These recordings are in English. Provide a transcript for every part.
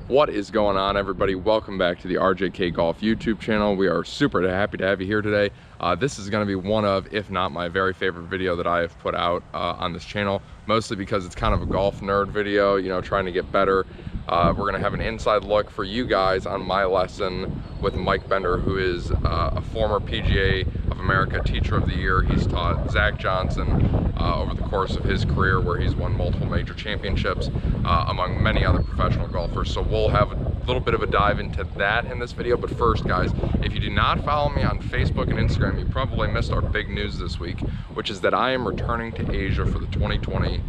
What is going on, everybody? Welcome back to the RJK Golf YouTube channel. We are super happy to have you here today. This is going to be one of, if not my very favorite video that I have put out on this channel, mostly because it's kind of a golf nerd video, you know, trying to get better. We're going to have an inside look for you guys on my lesson with Mike Bender, who is a former PGA of America Teacher of the Year. He's taught Zach Johnson over the course of his career, where he's won multiple major championships among many other professional golfers. So we'll have a little bit of a dive into that in this video. But first, guys, if you do not follow me on Facebook and Instagram, you probably missed our big news this week, which is that I am returning to Asia for the 2020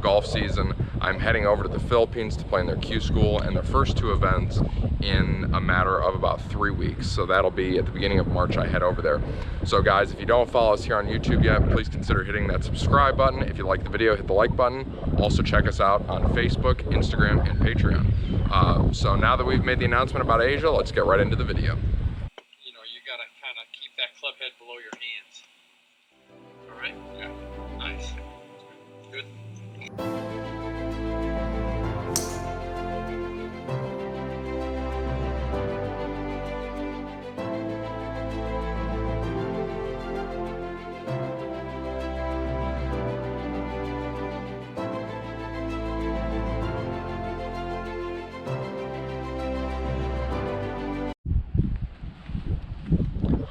golf season. I'm heading over to the Philippines to play in their Q School and their first two events in a matter of about 3 weeks. So that'll be at the beginning of March. I head over there. So guys, if you don't follow us here on YouTube yet, please consider hitting that subscribe button. If you like the video, hit the like button. Also check us out on Facebook, Instagram, and Patreon. So now that we've made the announcement about Asia, let's get right into the video. You know, you gotta kind of keep that club head below your hands. All right? Yeah. Nice. Good.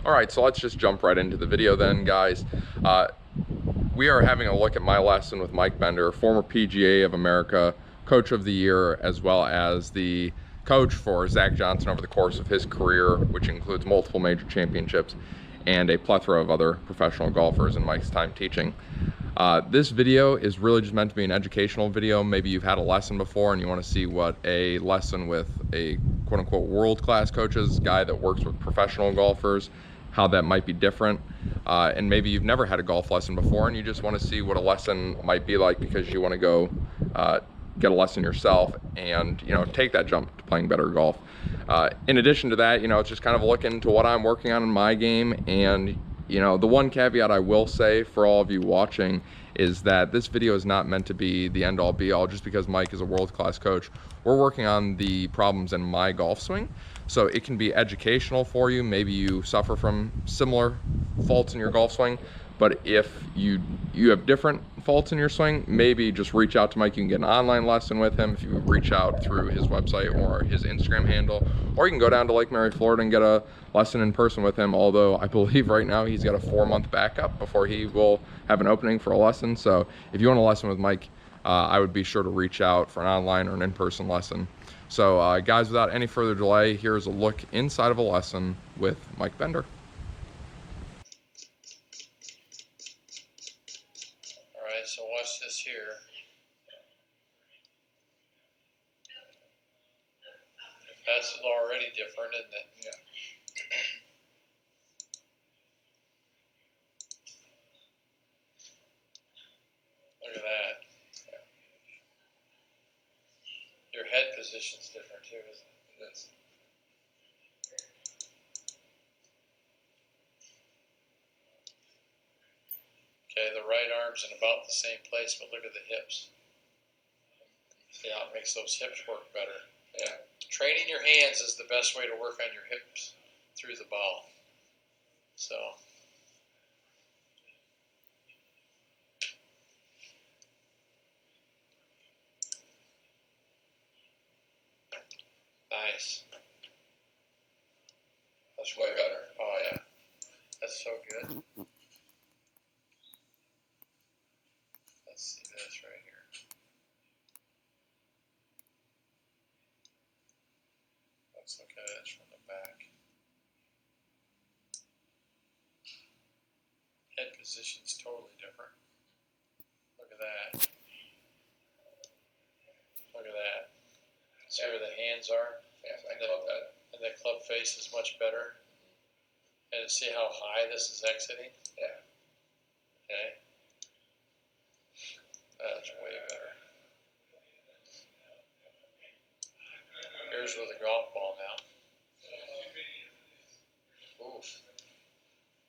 All right, so let's just jump right into the video then, guys. We are having a look at my lesson with Mike Bender, former PGA of America Coach of the Year, as well as the coach for Zach Johnson over the course of his career, which includes multiple major championships and a plethora of other professional golfers in Mike's time teaching. This video is really just meant to be an educational video. Maybe you've had a lesson before and you want to see what a lesson with a quote-unquote world-class coaches, guy that works with professional golfers, how that might be different. And maybe you've never had a golf lesson before and you just want to see what a lesson might be like because you want to go get a lesson yourself and, you know, take that jump to playing better golf. In addition to that, you know, it's just kind of a look into what I'm working on in my game. And, you know, the one caveat I will say for all of you watching is that this video is not meant to be the end all be all just because Mike is a world-class coach. We're working on the problems in my golf swing. So it can be educational for you. Maybe you suffer from similar faults in your golf swing, but if you have different faults in your swing, maybe just reach out to Mike. You can get an online lesson with him if you reach out through his website or his Instagram handle, or you can go down to Lake Mary, Florida and get a lesson in person with him, although I believe right now he's got a 4-month backup before he will have an opening for a lesson. So if you want a lesson with Mike, I would be sure to reach out for an online or an in-person lesson. So guys, without any further delay, here's a look inside of a lesson with Mike Bender. All right, so watch this here. That's already different, isn't it? Yeah. Look at that. Your head position's different too, isn't it? It is. Okay, the right arm's in about the same place, but look at the hips. See how it makes those hips work better. Yeah. Training your hands is the best way to work on your hips through the ball. So. Nice. That's way better. Oh yeah. That's so good. Let's see this right here. Let's look at it from the back. Head position's totally different. Look at that. Look at that. See where the hands are? Yeah, and the club face is much better. And see how high this is exiting? Yeah. Okay. That's way better. Here's with a golf ball now. Oof.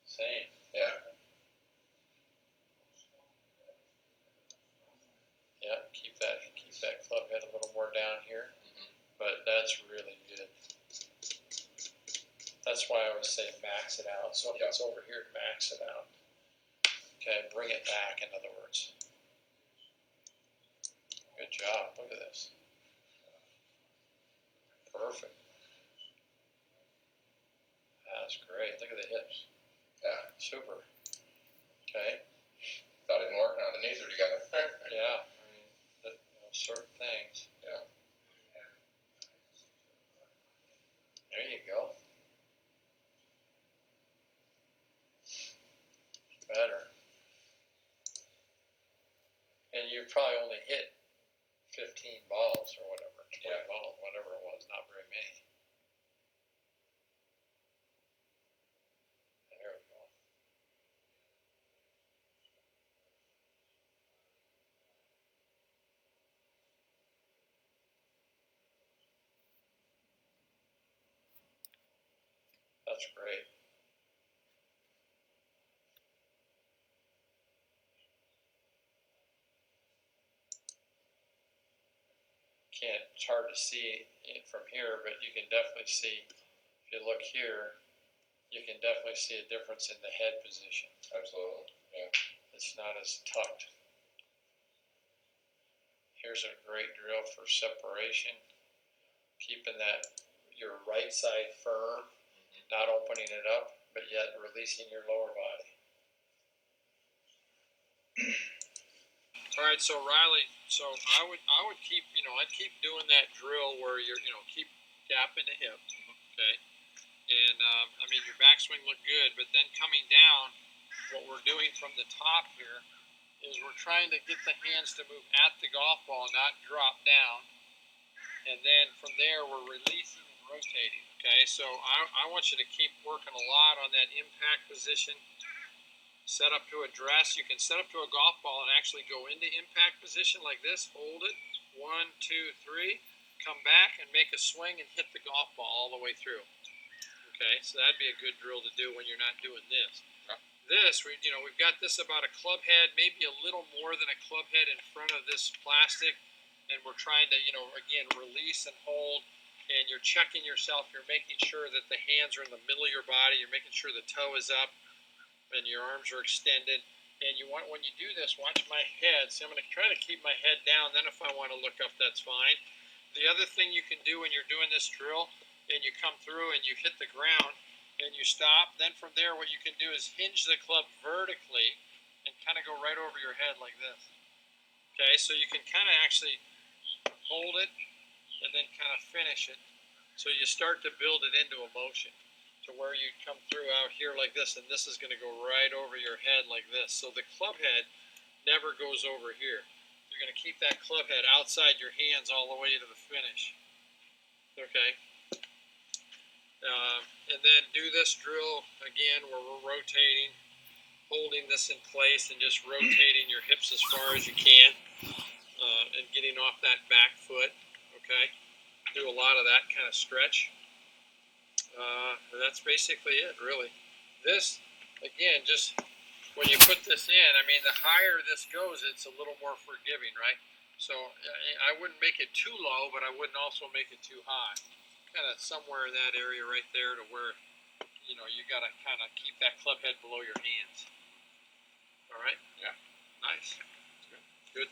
Same. Yeah. Yeah, keep that club head a little more down here. but that's really good. That's why I always say max it out. So if it's over here, max it out. Okay, bring it back, in other words. Good job. Look at this. Perfect. That's great. Look at the hips. Yeah. Super. Okay. Thought it didn't work now. The knees are together. Yeah. I mean, certain things. Yeah. There you go. Better. And you probably only hit 15 balls or whatever, 20 balls, whatever it was, not very many. There we go. That's great. It's hard to see it from here, but you can definitely see, if you look here, you can definitely see a difference in the head position. Absolutely. Yeah. It's not as tucked. Here's a great drill for separation, keeping your right side firm, not opening it up, but yet releasing your lower body. All right, so Riley, I would keep, I'd keep doing that drill where you're, keep gapping the hip, okay? And I mean, your backswing looked good, but then coming down, what we're doing from the top here is we're trying to get the hands to move at the golf ball, not drop down. And then from there, we're releasing and rotating, okay? So I want you to keep working a lot on that impact position. Set up to a dress. You can set up to a golf ball and actually go into impact position like this. Hold it. 1, 2, 3. Come back and make a swing and hit the golf ball all the way through. Okay, so that'd be a good drill to do when you're not doing this. This, we've got this about a club head, maybe a little more than a club head in front of this plastic, and we're trying to, again, release and hold, and you're checking yourself. You're making sure that the hands are in the middle of your body. You're making sure the toe is up and your arms are extended. And you want, when you do this, watch my head. See, I'm going to try to keep my head down. Then if I want to look up, that's fine. The other thing you can do when you're doing this drill and you come through and you hit the ground and you stop, then from there what you can do is hinge the club vertically and kind of go right over your head like this. Okay, so you can kind of actually hold it and then kind of finish it. So you start to build it into a motion to where you come through out here like this, and this is going to go right over your head like this. So the club head never goes over here. You're going to keep that club head outside your hands all the way to the finish. Okay. And then do this drill again where we're rotating, holding this in place and just rotating your hips as far as you can, and getting off that back foot. Okay. Do a lot of that kind of stretch. And that's basically it, really. This, again, just when you put this in, I mean, the higher this goes, it's a little more forgiving, right? So I wouldn't make it too low, but I wouldn't also make it too high. Kind of somewhere in that area right there to where, you got to kind of keep that club head below your hands. All right? Yeah. Nice. Good.